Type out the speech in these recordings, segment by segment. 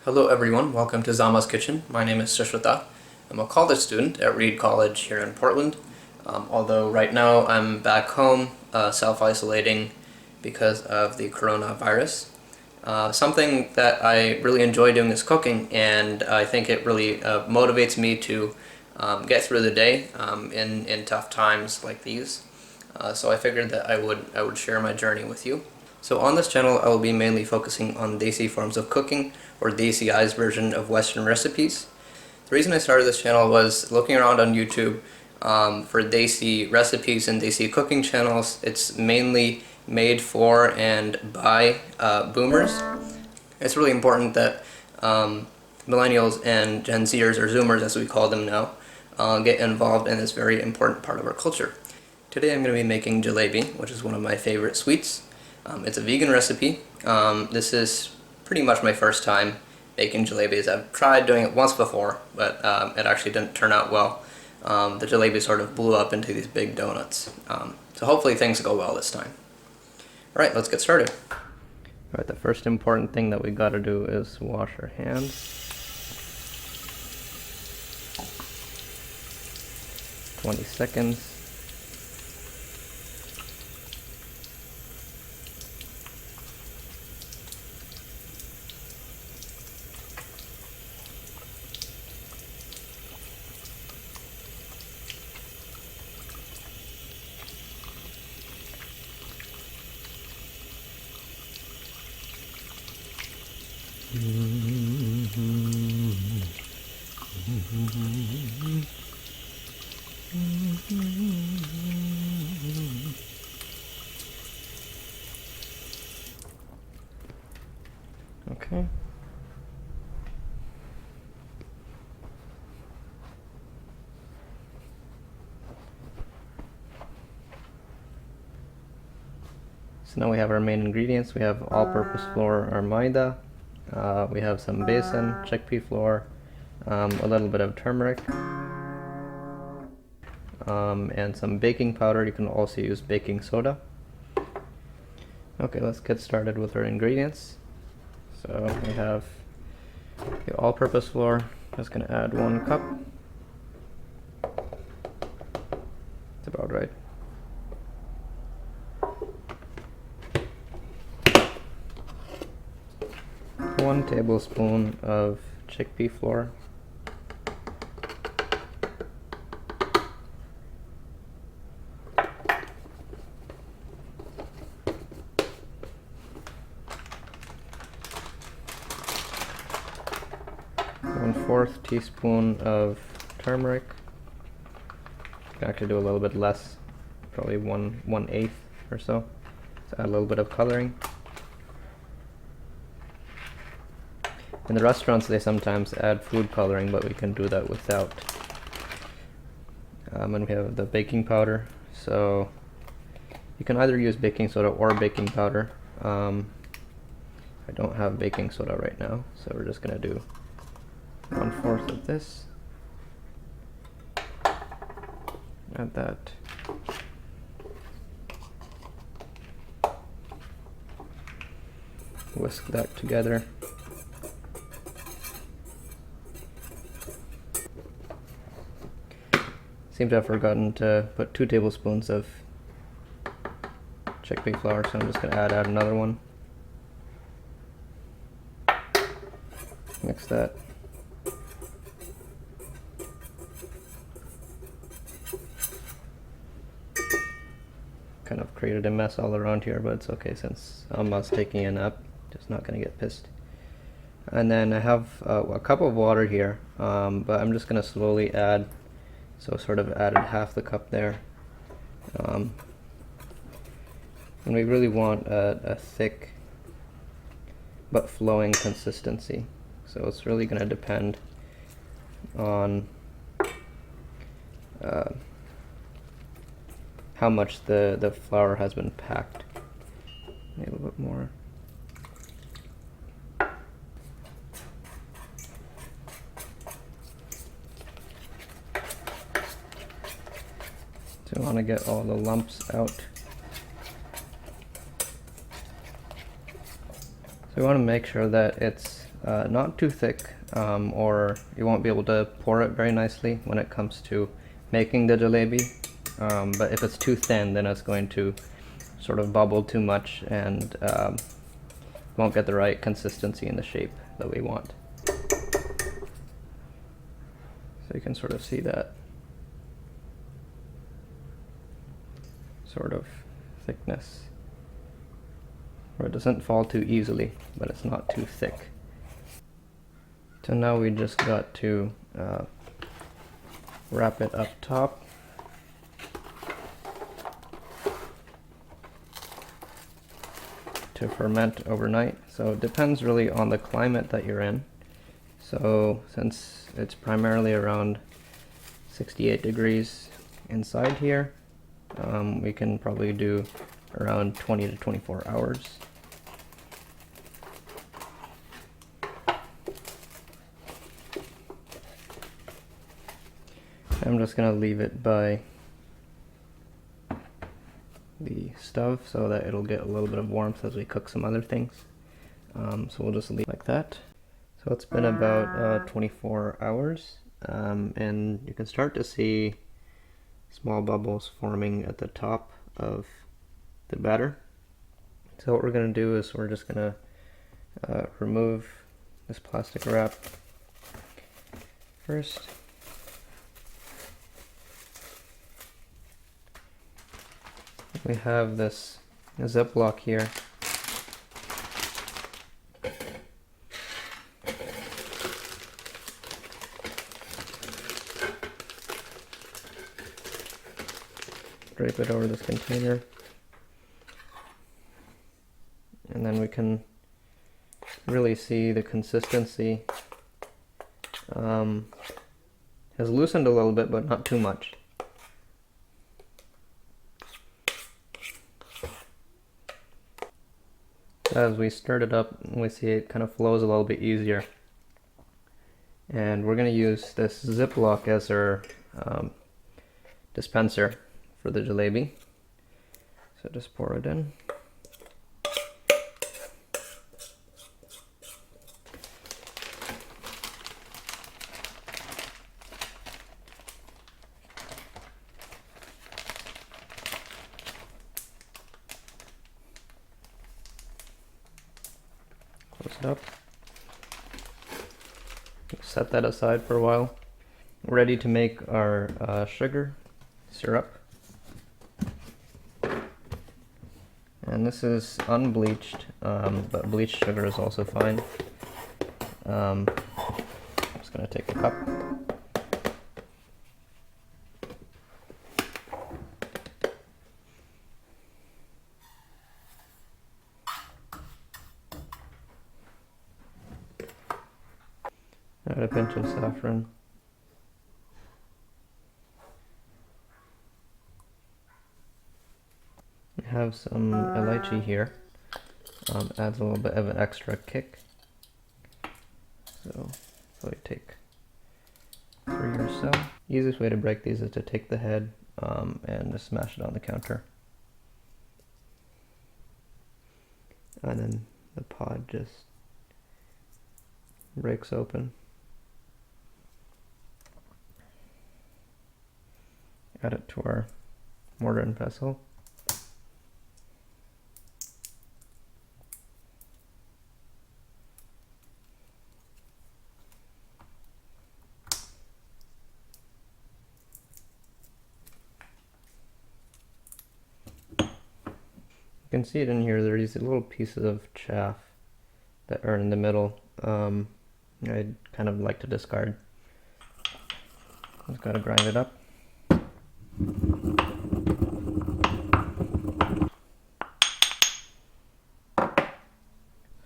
Hello everyone, welcome to Zama's Kitchen. My name is Shashwata. I'm a college student at Reed College here in Portland. Although right now I'm back home self-isolating because of the coronavirus. Something that I really enjoy doing is cooking, and I think it really motivates me to get through the day in tough times like these. So I figured that I would share my journey with you. So on this channel I will be mainly focusing on Desi forms of cooking, or Desi's version of Western recipes. The reason I started this channel was looking around on YouTube for Desi recipes and Desi cooking channels. It's mainly made for and by boomers. It's really important that millennials and Gen Zers, or Zoomers as we call them now, get involved in this very important part of our culture. Today I'm going to be making jalebi, which is one of my favorite sweets. It's a vegan recipe. This is pretty much my first time making jalebis. I've tried doing it once before, but it actually didn't turn out well. The jalebi sort of blew up into these big donuts. So hopefully things go well this time. Alright, let's get started. Alright, the first important thing that we gotta do is wash our hands. "20 seconds. Okay. So now we have our main ingredients. We have all-purpose flour or maida. We have some besan, chickpea flour, a little bit of turmeric, and some baking powder. You can also use baking soda. Okay, let's get started with our ingredients. So we have the all-purpose flour. Just going to add 1 cup. That's about right. One tablespoon of chickpea flour. One-4 teaspoon of turmeric. You can actually do a little bit less, probably 1/8 or so. So add a little bit of coloring. In the restaurants they sometimes add food coloring, but we can do that without. And we have the baking powder. So you can either use baking soda or baking powder. I don't have baking soda right now, so we're just going to do 1/4 of this. Add that. Whisk that together. Seem to have forgotten to put 2 tablespoons of chickpea flour, so I'm just going to add another one. Mix that. Kind of created a mess all around here, but it's okay since Amma's taking a nap. Just not going to get pissed. And then I have a cup of water here, but I'm just going to slowly add. So sort of added half the cup there. And we really want a thick but flowing consistency. So it's really going to depend on how much the flour has been packed. Maybe a little bit more. So we want to get all the lumps out. So we want to make sure that it's not too thick, or you won't be able to pour it very nicely when it comes to making the jalebi. But if it's too thin, then it's going to sort of bubble too much and won't get the right consistency and the shape that we want. So you can sort of see that sort of thickness, where it doesn't fall too easily, but it's not too thick. So now we just got to wrap it up top. To ferment overnight. So it depends really on the climate that you're in. So since it's primarily around 68 degrees inside here, we can probably do around 20 to 24 hours. I'm just going to leave it by the stove so that it'll get a little bit of warmth as we cook some other things. So we'll just leave it like that. So it's been about 24 hours, and you can start to see small bubbles forming at the top of the batter. So what we're going to do is we're just going to remove this plastic wrap first. We have this Ziploc here. Drape it over this container. And then we can really see the consistency has loosened a little bit, but not too much. As we stir it up, we see it kind of flows a little bit easier. And we're going to use this Ziploc as our dispenser for the jalebi. So just pour it in. Close it up. Set that aside for a while. We're ready to make our sugar syrup. And this is unbleached, but bleached sugar is also fine. I'm just going to take a cup. Add a pinch of saffron. We have some elaichi here. Adds a little bit of an extra kick. So probably take 3 or so. Easiest way to break these is to take the head and just smash it on the counter. And then the pod just breaks open. Add it to our mortar and pestle. You can see it in here, there are these little pieces of chaff that are in the middle. I'd kind of like to discard. Just gotta grind it up.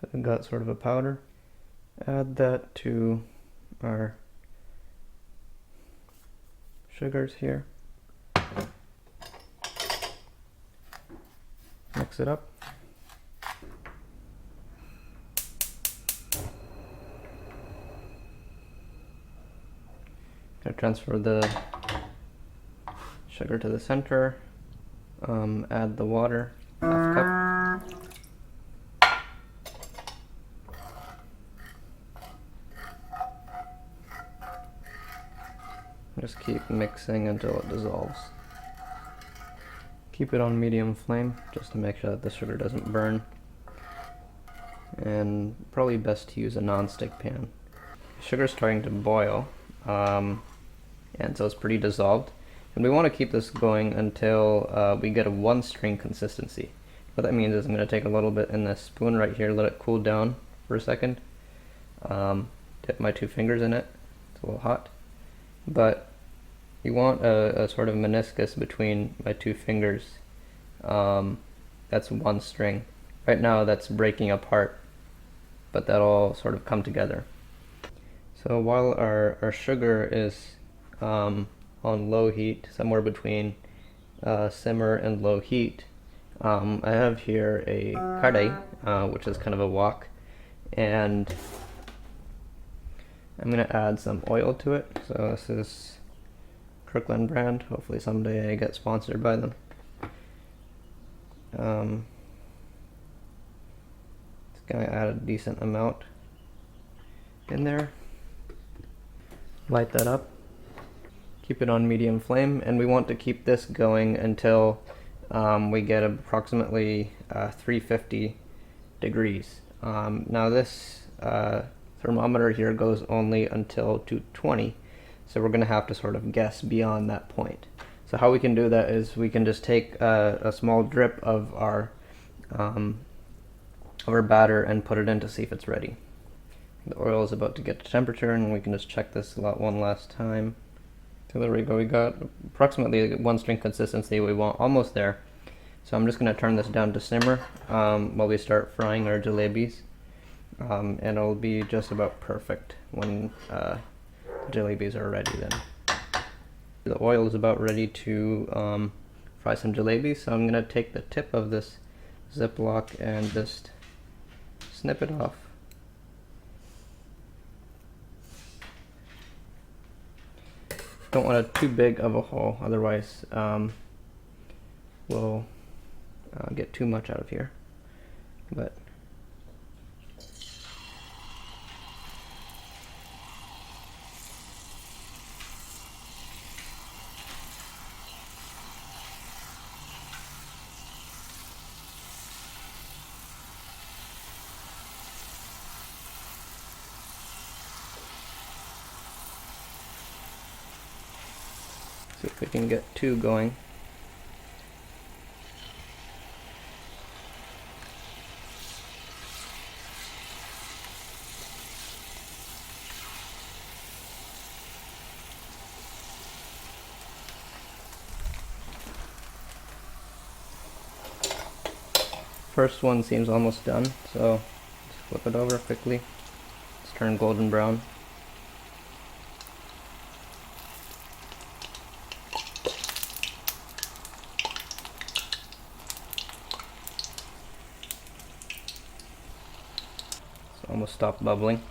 So we've got sort of a powder. Add that to our sugars here. Mix it up. Gonna transfer the sugar to the center. Add the water, half cup. Just keep mixing until it dissolves. Keep it on medium flame just to make sure that the sugar doesn't burn. And probably best to use a non-stick pan. Sugar's starting to boil, and so it's pretty dissolved. And we want to keep this going until we get a one-string consistency. What that means is I'm going to take a little bit in this spoon right here, let it cool down for a second. Dip my 2 fingers in it. It's a little hot. But you want a sort of meniscus between my 2 fingers. That's one string. Right now that's breaking apart, but that'll sort of come together. So while our sugar is on low heat, somewhere between simmer and low heat, I have here a kare, which is kind of a wok, and I'm going to add some oil to it. So this is Kirkland brand. Hopefully someday I get sponsored by them. It's going to add a decent amount in there. Light that up. Keep it on medium flame, and we want to keep this going until we get approximately 350 degrees. Now this thermometer here goes only until 220, so we're going to have to sort of guess beyond that point. So how we can do that is we can just take a small drip of our batter and put it in to see if it's ready. The oil is about to get to temperature, and we can just check this one last time. So there we go, we got approximately one string consistency we want, almost there. So I'm just going to turn this down to simmer while we start frying our jalebis. And it'll be just about perfect when the jalebis are ready then. The oil is about ready to fry some jalebis, so I'm going to take the tip of this Ziploc and just snip it off. Don't want it too big of a hole, otherwise we'll get too much out of here. But see if we can get 2 going. First one seems almost done, so just flip it over quickly. It's turned golden brown. Almost stopped bubbling.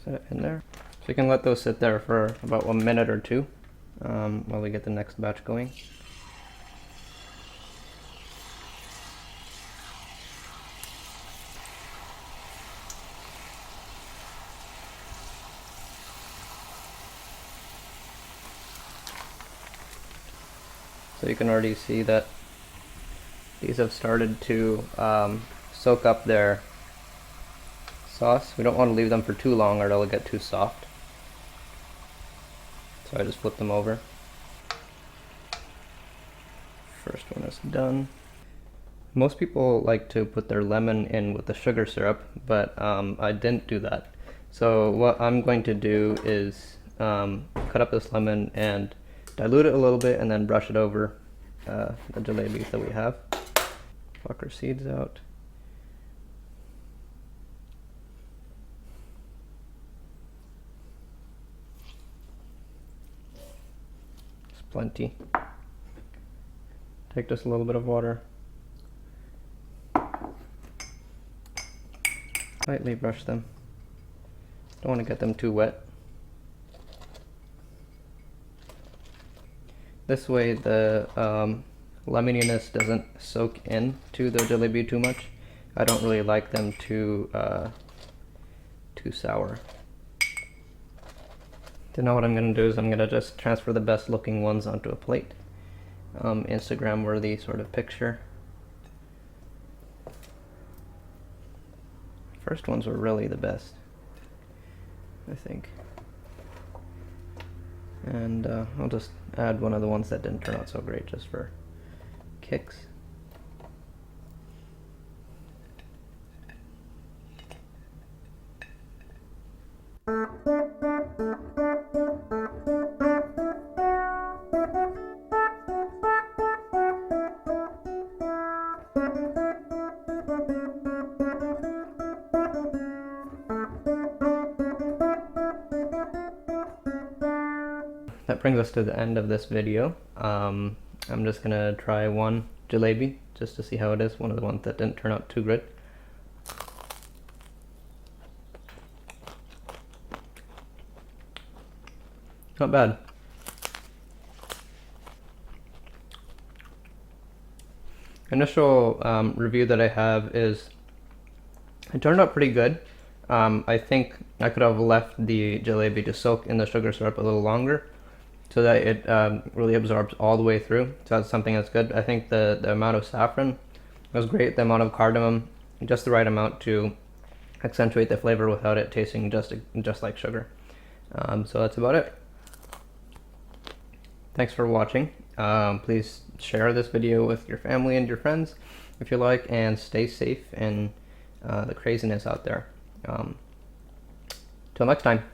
Set it in there. So you can let those sit there for about 1 minute or 2 while we get the next batch going. So you can already see that these have started to soak up their sauce. We don't want to leave them for too long or they'll get too soft. So I just flip them over. First one is done. Most people like to put their lemon in with the sugar syrup, but I didn't do that. So what I'm going to do is cut up this lemon and dilute it a little bit and then brush it over the jalebis that we have. Pluck our seeds out. It's plenty. Take just a little bit of water. Lightly brush them. Don't want to get them too wet. This way the lemoniness doesn't soak into the jalebi too much. I don't really like them too sour. So now what I'm going to do is I'm going to just transfer the best looking ones onto a plate. Instagram worthy sort of picture. First ones were really the best, I think. And I'll just add one of the ones that didn't turn out so great just for kicks. That brings us to the end of this video. I'm just gonna try one jalebi just to see how it is, one of the ones that didn't turn out too good. Not bad. Initial review that I have is it turned out pretty good. I think I could have left the jalebi to soak in the sugar syrup a little longer so that it really absorbs all the way through. So that's something that's good. I think the amount of saffron was great, the amount of cardamom, just the right amount to accentuate the flavor without it tasting just like sugar. So that's about it. Thanks for watching. Please share this video with your family and your friends if you like, and stay safe in the craziness out there. Till next time.